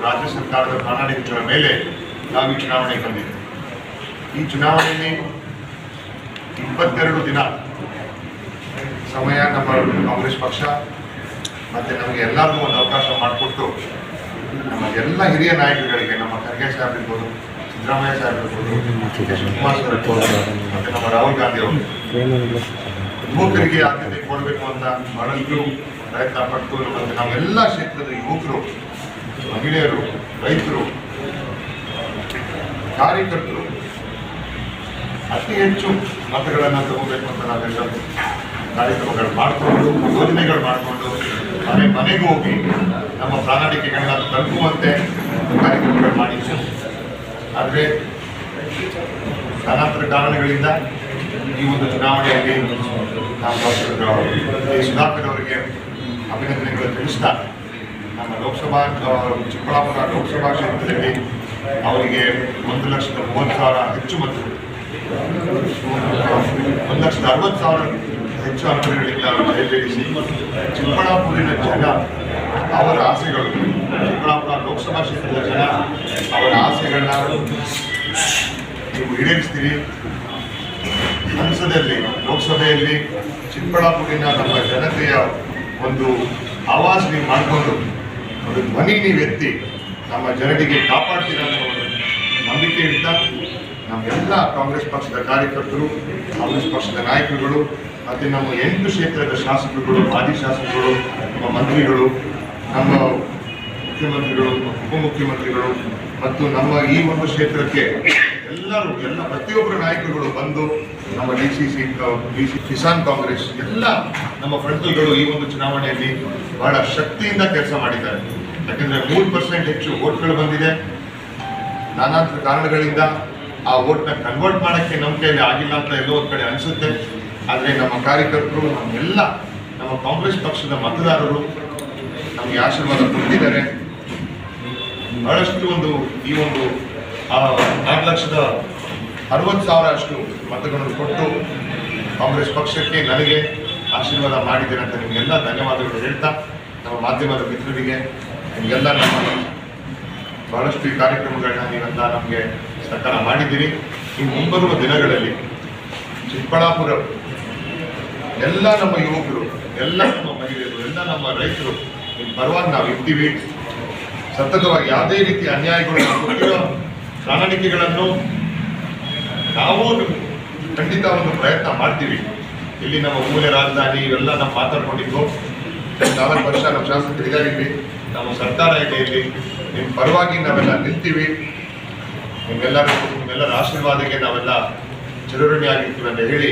ರಾಜ್ಯ ಸರ್ಕಾರದ ಪ್ರಣಾಳಿಕೆಗಳ ಮೇಲೆ ನಾವು ಈ ಚುನಾವಣೆಗೆ ಬಂದಿದ್ದೇವೆ. ಈ ಚುನಾವಣೆಯಲ್ಲಿ 22 ದಿನ ಸಮಯ ನಮ್ಮ ಕಾಂಗ್ರೆಸ್ ಪಕ್ಷ ಮತ್ತು ನಮಗೆ ಎಲ್ಲರಿಗೂ ಒಂದು ಅವಕಾಶ ಮಾಡಿಕೊಟ್ಟು ನಮ್ಮ ಎಲ್ಲ ಹಿರಿಯ ನಾಯಕರುಗಳಿಗೆ, ನಮ್ಮ ಖರ್ಗೆ ಸಾಹೇಬ್ ಇರ್ಬೋದು, ಸಿದ್ದರಾಮಯ್ಯ ಸಾಹೇಬ್ ಇರ್ಬೋದು, ಶಿವಕುಮಾರ್ ಸರ್ ಇರ್ಬೋದು, ಮತ್ತು ನಮ್ಮ ರಾಹುಲ್ ಗಾಂಧಿ ಅವರು ಯುವಕರಿಗೆ ಆದ್ಯತೆ ಕೊಡಬೇಕು ಅಂತ ಬಹಳಷ್ಟು ಪ್ರಯತ್ನ ಪಟ್ಟು ಮತ್ತು ನಾವೆಲ್ಲ ಕ್ಷೇತ್ರದ ಯುವಕರು, ಮಹಿಳೆಯರು, ರೈತರು, ಕಾರ್ಯಕರ್ತರು ಅತಿ ಹೆಚ್ಚು ಮತಗಳನ್ನು ತಗೋಬೇಕು ಅಂತ ನಾವೆಲ್ಲ ಕಾರ್ಯಕ್ರಮಗಳು ಮಾಡಿಕೊಂಡು, ಯೋಜನೆಗಳು ಮಾಡಿಕೊಂಡು ಮನೆಗೂ ಹೋಗಿ ನಮ್ಮ ಪ್ರಣಾಳಿಕೆಗಳನ್ನ ತಲುಪುವಂತೆ ಕಾರ್ಯಕ್ರಮಗಳು ಮಾಡಿದ್ದೇವೆ. ಆದರೆ ಸ್ಥಾನಾಂತರ ಕಾರಣಗಳಿಂದ ಈ ಒಂದು ಚುನಾವಣೆಯಲ್ಲಿ ನಾವು ಡಾಕ್ಟರ್ ಸುಧಾಕರ್ ಅವರಿಗೆ ಅಭಿನಂದನೆಗಳು ತಿಳಿಸ್ತಾ, ನಮ್ಮ ಚಿಕ್ಕಬಳ್ಳಾಪುರ ಲೋಕಸಭಾ ಕ್ಷೇತ್ರದಲ್ಲಿ ಅವರಿಗೆ 1,30,000 ಹೆಚ್ಚು ಮತಗಳು, 1,60,000 ಹೆಚ್ಚು ಅಂಕಗಳಿಂದ ಜಯಬೇರಿಸಿ ಚಿಕ್ಕಬಳ್ಳಾಪುರಿನ ಜನ ಅವರ ಆಸೆಗಳು, ಚಿಕ್ಕಬಳ್ಳಾಪುರ ಲೋಕಸಭಾ ಕ್ಷೇತ್ರದ ಜನ ಅವರ ಆಸೆಗಳನ್ನ ನೀವು ಈಡೇರಿಸ್ತೀರಿ. ಸಂಸದಲ್ಲಿ, ಲೋಕಸಭೆಯಲ್ಲಿ ಚಿಕ್ಕಬಳ್ಳಾಪುರಿನ ನಮ್ಮ ಜನತೆಯ ಒಂದು ಆವಾಜ್ ನೀವು ಮಾಡಿಕೊಂಡು ಒಂದು ಧ್ವನಿ ನೀವು ಎತ್ತಿ ನಮ್ಮ ಜನರಿಗೆ ಕಾಪಾಡ್ತೀರ ಅನ್ನೋ ಒಂದು ನಂಬಿಕೆ ಇಡ್ತಾ ನಮ್ಮೆಲ್ಲ ಕಾಂಗ್ರೆಸ್ ಪಕ್ಷದ ಕಾರ್ಯಕರ್ತರು, ಕಾಂಗ್ರೆಸ್ ಪಕ್ಷದ ನಾಯಕರುಗಳು ಮತ್ತು ನಮ್ಮ 8 ಕ್ಷೇತ್ರದ ಶಾಸಕರುಗಳು, ಮಾಜಿ ಶಾಸಕರು, ನಮ್ಮ ಮಂತ್ರಿಗಳು, ನಮ್ಮ ಮುಖ್ಯಮಂತ್ರಿಗಳು, ಉಪಮುಖ್ಯಮಂತ್ರಿಗಳು ಮತ್ತು ನಮ್ಮ ಈ ಒಂದು ಕ್ಷೇತ್ರಕ್ಕೆ ಎಲ್ಲ ಪ್ರತಿಯೊಬ್ಬರು ನಾಯಕರುಗಳು ಬಂದು ನಮ್ಮ ಡಿಸಿಸಿ, ಕಿಸಾನ್ ಕಾಂಗ್ರೆಸ್ ಎಲ್ಲ ನಮ್ಮ ಫ್ರಂಟ್ಗಳು ಈ ಒಂದು ಚುನಾವಣೆಯಲ್ಲಿ ಬಹಳ ಶಕ್ತಿಯಿಂದ ಕೆಲಸ ಮಾಡಿದ್ದಾರೆ. ಯಾಕೆಂದರೆ 3% ಹೆಚ್ಚು ವೋಟ್ಗಳು ಬಂದಿದೆ. ನಾನಾಂತರ ಕಾರಣಗಳಿಂದ ಆ ವೋಟ್ನ ಕನ್ವರ್ಟ್ ಮಾಡೋಕ್ಕೆ ನಮ್ಮ ಕೈಯಲ್ಲಿ ಆಗಿಲ್ಲ ಅಂತ ಎಲ್ಲೋ ಒಂದು ಕಡೆ ಅನಿಸುತ್ತೆ. ಆದರೆ ನಮ್ಮ ಕಾರ್ಯಕರ್ತರು, ನಮ್ಮ ಕಾಂಗ್ರೆಸ್ ಪಕ್ಷದ ಮತದಾರರು ನಮಗೆ ಆಶೀರ್ವಾದ ಕೊಟ್ಟಿದ್ದಾರೆ. ಬಹಳಷ್ಟು ಈ ಒಂದು 4,60,000 ಅಷ್ಟು ಮತಗಳನ್ನು ಕೊಟ್ಟು ಕಾಂಗ್ರೆಸ್ ಪಕ್ಷಕ್ಕೆ, ನನಗೆ ಆಶೀರ್ವಾದ ಮಾಡಿದ್ದೇನೆ ಅಂತ ನಿಮಗೆಲ್ಲ ಧನ್ಯವಾದಗಳು ಹೇಳ್ತಾ, ನಮ್ಮ ಮಾಧ್ಯಮದ ಮಿತ್ರರಿಗೆ ನಿಮಗೆಲ್ಲ ಬಹಳಷ್ಟು ಈ ಕಾರ್ಯಕ್ರಮಗಳನ್ನ ನೀವೆಲ್ಲ ನಮಗೆ ಸಹಕಾರ ಮಾಡಿದ್ದೀರಿ. ಇನ್ನು ಮುಂಬರುವ ದಿನಗಳಲ್ಲಿ ಚಿಕ್ಕಬಳ್ಳಾಪುರ ಎಲ್ಲ ನಮ್ಮ ಯುವಕರು, ಎಲ್ಲ ನಮ್ಮ ಮಹಿಳೆಯರು, ಎಲ್ಲ ನಮ್ಮ ರೈತರು ನಿಮ್ಮ ಪರವಾಗಿ ನಾವು ಇರ್ತೀವಿ. ಸತತವಾಗಿ ಯಾವುದೇ ರೀತಿ ಅನ್ಯಾಯಗಳು ಕೊಟ್ಟಿರೋ ಪ್ರಣಾಳಿಕೆಗಳನ್ನು ನಾವು ಖಂಡಿತ ಒಂದು ಪ್ರಯತ್ನ ಮಾಡ್ತೀವಿ. ಇಲ್ಲಿ ನಮ್ಮ ಮೂಲೆ ರಾಜಧಾನಿ ಇವೆಲ್ಲ ನಾವು ಮಾತಾಡ್ಕೊಂಡಿದ್ವು. 4 ವರ್ಷ ನಮ್ಮ ಶಾಸಕರು ಇದಾಗಿದ್ವಿ, ನಮ್ಮ ಸರ್ಕಾರ ಇದೆ, ಇಲ್ಲಿ ನಿಮ್ಮ ಪರವಾಗಿ ನಾವೆಲ್ಲ ನಿಲ್ತೀವಿ. ನಿಮ್ಮೆಲ್ಲರ ಆಶೀರ್ವಾದಕ್ಕೆ ನಾವೆಲ್ಲ ಚಿರಋಣಿ ಆಗಿರ್ತೀವಿ ಅಂತ ಹೇಳಿ